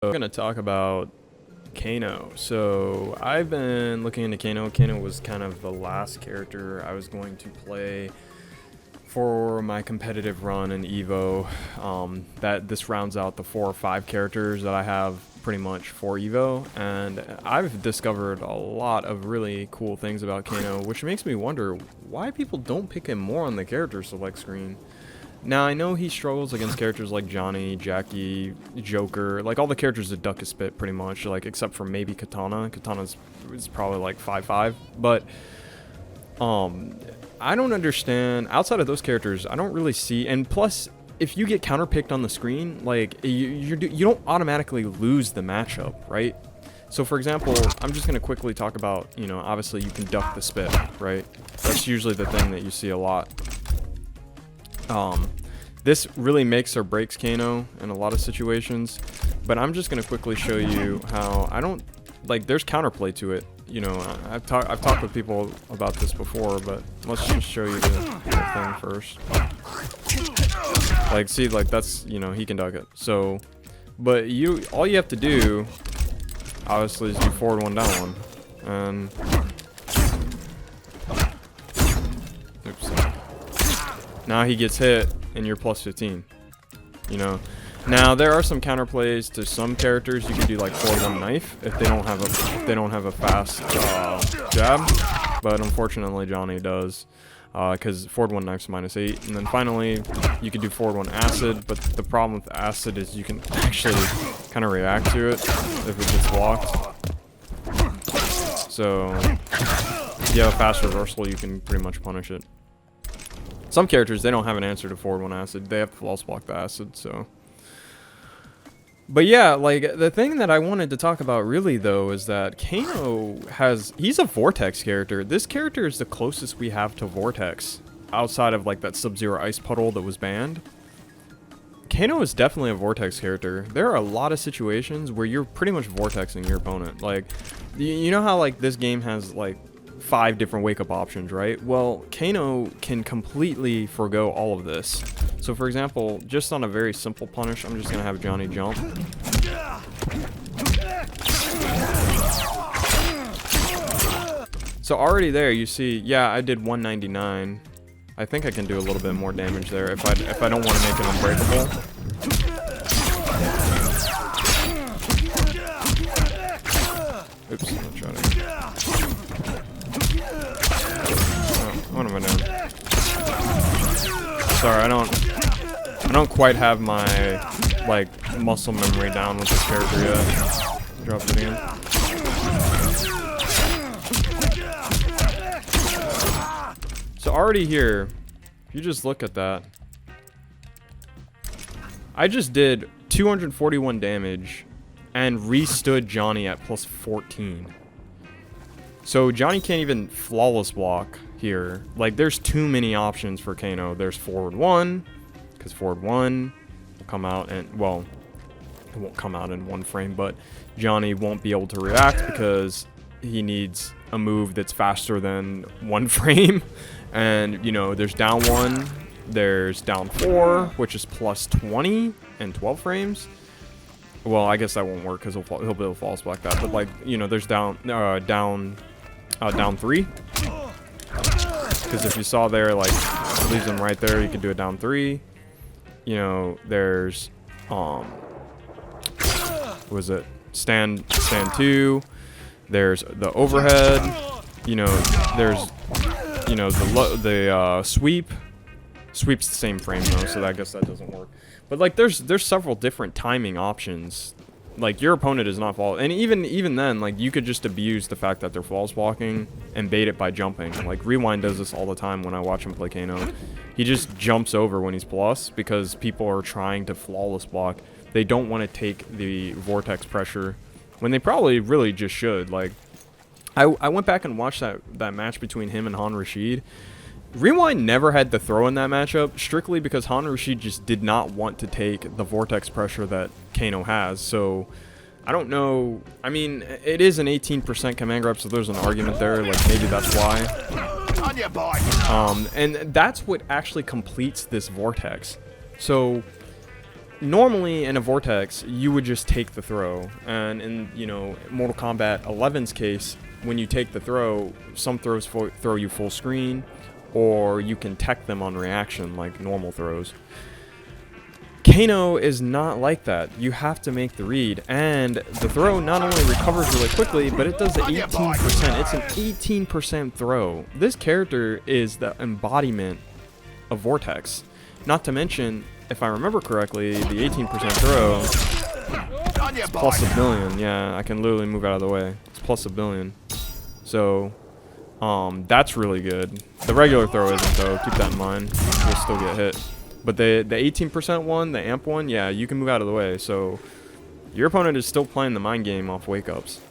I'm going to talk about Kano. So I've been looking into Kano. Kano was kind of the last character I was going to play for my competitive run in Evo. This rounds out the 4 or 5 characters that I have pretty much for Evo, and I've discovered a lot of really cool things about Kano, which makes me wonder why people don't pick him more on the character select screen. Now, I know he struggles against characters like Johnny, Jackie, Joker, like all the characters that duck a spit pretty much, like except for maybe Katana. Katana's is probably like 5'5", but I don't understand. Outside of those characters, I don't really see, and plus, if you get counterpicked on the screen, like you don't automatically lose the matchup, right? So for example, I'm just gonna quickly talk about, you know, obviously you can duck the spit, right? That's usually the thing that you see a lot. This really makes or breaks Kano in a lot of situations, but I'm just gonna quickly show you how I don't like. There's counterplay to it. You know, I've talked with people about this before, but let's just show you the thing first. Like, see, like that's, you know, he can duck it. So, but all you have to do, obviously, is do forward 1, down 1, and oops. Now he gets hit, and you're plus 15. You know. Now there are some counterplays to some characters. You can do like forward 1 knife if they don't have a fast jab, but unfortunately Johnny does, because forward 1 knife's -8. And then finally, you can do forward 1 acid, but the problem with acid is you can actually kind of react to it if it gets blocked. So if you have a fast reversal, you can pretty much punish it. Some characters, they don't have an answer to forward 1 acid. They have to false block the acid, so. But yeah, like, the thing that I wanted to talk about really, though, is that Kano he's a Vortex character. This character is the closest we have to Vortex, outside of, like, that Sub-Zero Ice Puddle that was banned. Kano is definitely a Vortex character. There are a lot of situations where you're pretty much Vortexing your opponent. Like, you know how, like, this game has, like, 5 different wake-up options, right? Well, Kano can completely forgo all of this. So, for example, just on a very simple punish, I'm just going to have Johnny jump. So already there, you see, yeah, I did 199. I think I can do a little bit more damage there if I don't want to make it unbreakable. Oops, I'll try to. What am I doing? Sorry, I don't quite have my, like, muscle memory down with this character yet. Drop it in. So already here, if you just look at that, I just did 241 damage and restood Johnny at plus 14. So Johnny can't even flawless block here. Like, there's too many options for Kano. There's forward 1, because forward 1 will come out, and, well, it won't come out in 1 frame, but Johnny won't be able to react because he needs a move that's faster than 1 frame. And, you know, there's down 1, there's down 4, which is plus 20 and 12 frames. Well, I guess that won't work because he'll be able to false block that. But, like, you know, there's down 3. Because if you saw there, like, it leaves him right there. You can do a down 3. You know, there's what was it? Stand 2. There's the overhead. You know, there's, you know, the sweep. Sweep's the same frame though, so I guess that doesn't work. But, like, there's several different timing options. Like, your opponent is not false, and even then, like, you could just abuse the fact that they're false blocking and bait it by jumping. Like, Rewind does this all the time when I watch him play Kano. He just jumps over when he's plus because people are trying to flawless block. They don't want to take the vortex pressure when they probably really just should. Like, I went back and watched that match between him and Han Rashid. Rewind never had to throw in that matchup, strictly because Han Rashid just did not want to take the vortex pressure that Kano has. So, I don't know. I mean, it is an 18% command grab, so there's an argument there. Like, maybe that's why. And that's what actually completes this vortex. So, normally in a vortex, you would just take the throw. And in, you know, Mortal Kombat 11's case, when you take the throw, some throws throw you full screen, or you can tech them on reaction like normal throws. Kano is not like that. You have to make the read, and the throw not only recovers really quickly, but it does the 18%. It's an 18% throw. This character is the embodiment of vortex. Not to mention, if I remember correctly, the 18% throw is plus a billion. Yeah, I can literally move out of the way. It's plus a billion. So, that's really good. The regular throw isn't, though. Keep that in mind. You'll still get hit. But the 18% one, the amp one, yeah, you can move out of the way. So your opponent is still playing the mind game off wake-ups.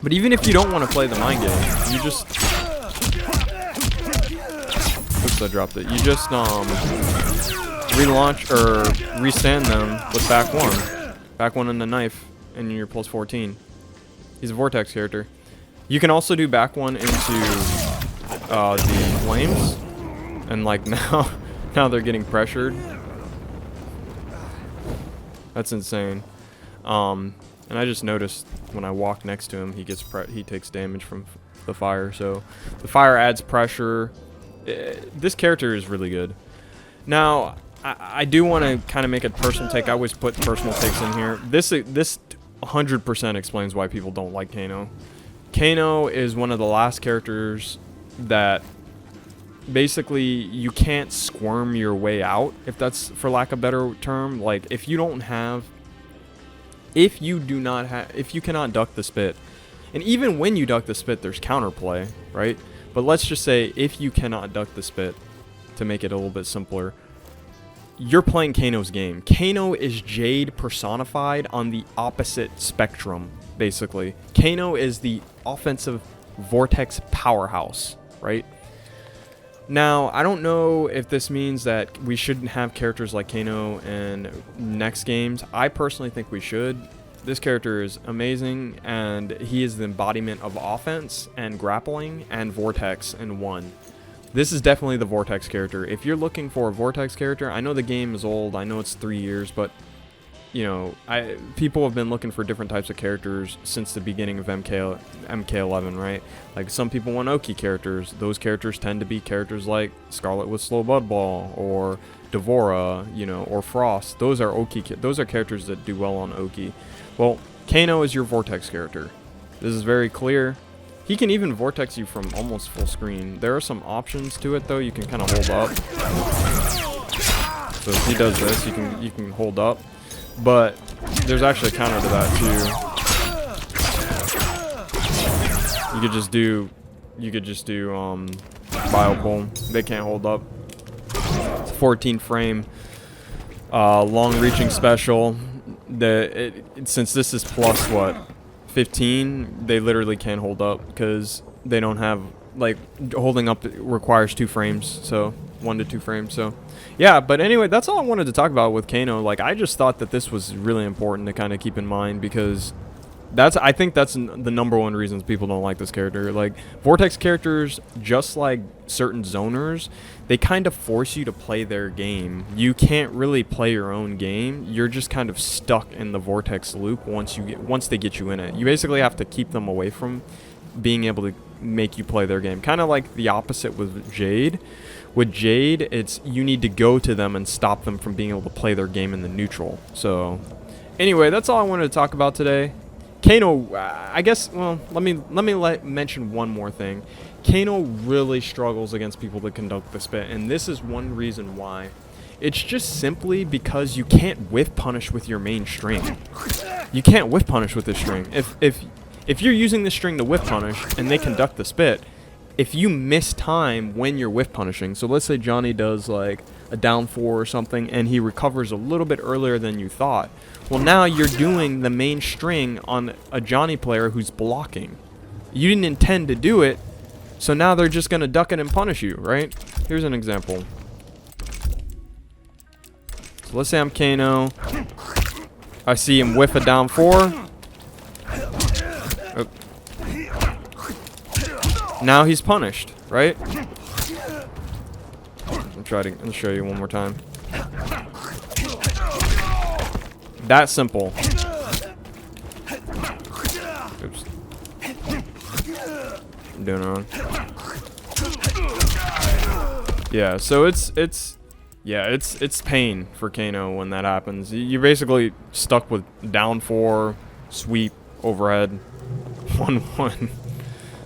But even if you don't want to play the mind game, you just... Oops, I dropped it. You just relaunch or restand them with back one. Back one in the knife, and you're plus 14. He's a vortex character. You can also do back one into the flames. And like now... Now they're getting pressured. That's insane. And I just noticed when I walk next to him, he takes damage from the fire. So the fire adds pressure. This character is really good. Now I do want to kind of make a personal take. I always put personal takes in here. This 100% explains why people don't like Kano. Kano is one of the last characters that basically you can't squirm your way out, if that's for lack of a better term. Like if you cannot duck the spit, and even when you duck the spit there's counterplay, right? But let's just say if you cannot duck the spit, to make it a little bit simpler, you're playing Kano's game. Kano is Jade personified on the opposite spectrum, basically. Kano is the offensive vortex powerhouse, right? Now, I don't know if this means that we shouldn't have characters like Kano in next games. I personally think we should. This character is amazing, and he is the embodiment of offense and grappling and vortex in one. This is definitely the vortex character. If you're looking for a vortex character, I know the game is old. I know it's 3 years, but you know, people have been looking for different types of characters since the beginning of MK11, right? Like some people want Oki characters. Those characters tend to be characters like Scarlet with Slow Bud Ball or Devora, you know, or Frost. Those are Oki. Those are characters that do well on Oki. Well, Kano is your vortex character. This is very clear. He can even vortex you from almost full screen. There are some options to it though. You can kind of hold up. So if he does this, you can hold up. But there's actually a counter to that too. You could just do Biopole. They can't hold up. It's a 14 frame long reaching special. Since this is plus what 15, they literally can't hold up because they don't have, like, holding up requires 2 frames, so 1 to 2 frames. So yeah, but anyway, that's all I wanted to talk about with Kano. Like, I just thought that this was really important to kind of keep in mind, because I think that's the #1 reasons people don't like this character. Like, vortex characters, just like certain zoners, they kind of force you to play their game. You can't really play your own game. You're just kind of stuck in the vortex loop once they get you in it. You basically have to keep them away from being able to make you play their game. Kind of like the opposite with Jade. With Jade, it's you need to go to them and stop them from being able to play their game in the neutral. So anyway, that's all I wanted to talk about today. Kano, I guess, well, let me mention one more thing. Kano really struggles against people that conduct the spit, and this is one reason why. It's just simply because you can't whiff punish with your main string. You can't whiff punish with this string. If you're using this string to whiff punish and they conduct the spit, if you miss time when you're whiff punishing, so let's say Johnny does like a down 4 or something and he recovers a little bit earlier than you thought, well, now you're doing the main string on a Johnny player who's blocking. You didn't intend to do it, so now they're just going to duck it and punish you, right? Here's an example. So let's say I'm Kano. I see him whiff a down 4. Oh. Now he's punished, right? I'll show you one more time. That simple. Oops. I'm doing it wrong. Yeah, so it's pain for Kano when that happens. You're basically stuck with down 4, sweep, overhead, 1-1.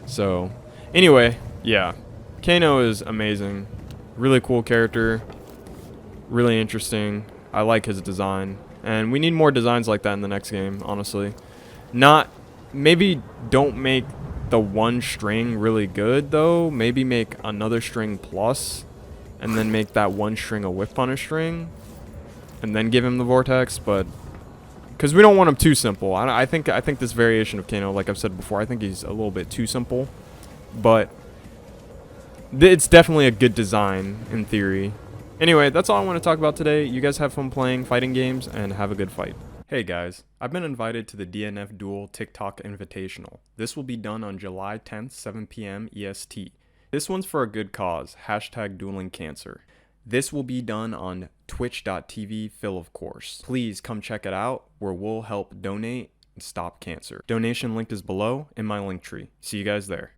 So, anyway, yeah. Kano is amazing. Really cool character. Really interesting. I like his design. And we need more designs like that in the next game, honestly. Maybe don't make the one string really good, though. Maybe make another string plus. And then make that one string a whiff punish string. And then give him the vortex, but... Because we don't want him too simple. I think this variation of Kano, like I've said before, I think he's a little bit too simple. But... it's definitely a good design, in theory. Anyway, that's all I want to talk about today. You guys have fun playing fighting games, and have a good fight. Hey guys, I've been invited to the DNF Duel TikTok Invitational. This will be done on July 10th, 7 p.m. EST. This one's for a good cause, #duelingcancer. This will be done on twitch.tv Phil, of course. Please come check it out, where we'll help donate and stop cancer. Donation link is below in my link tree. See you guys there.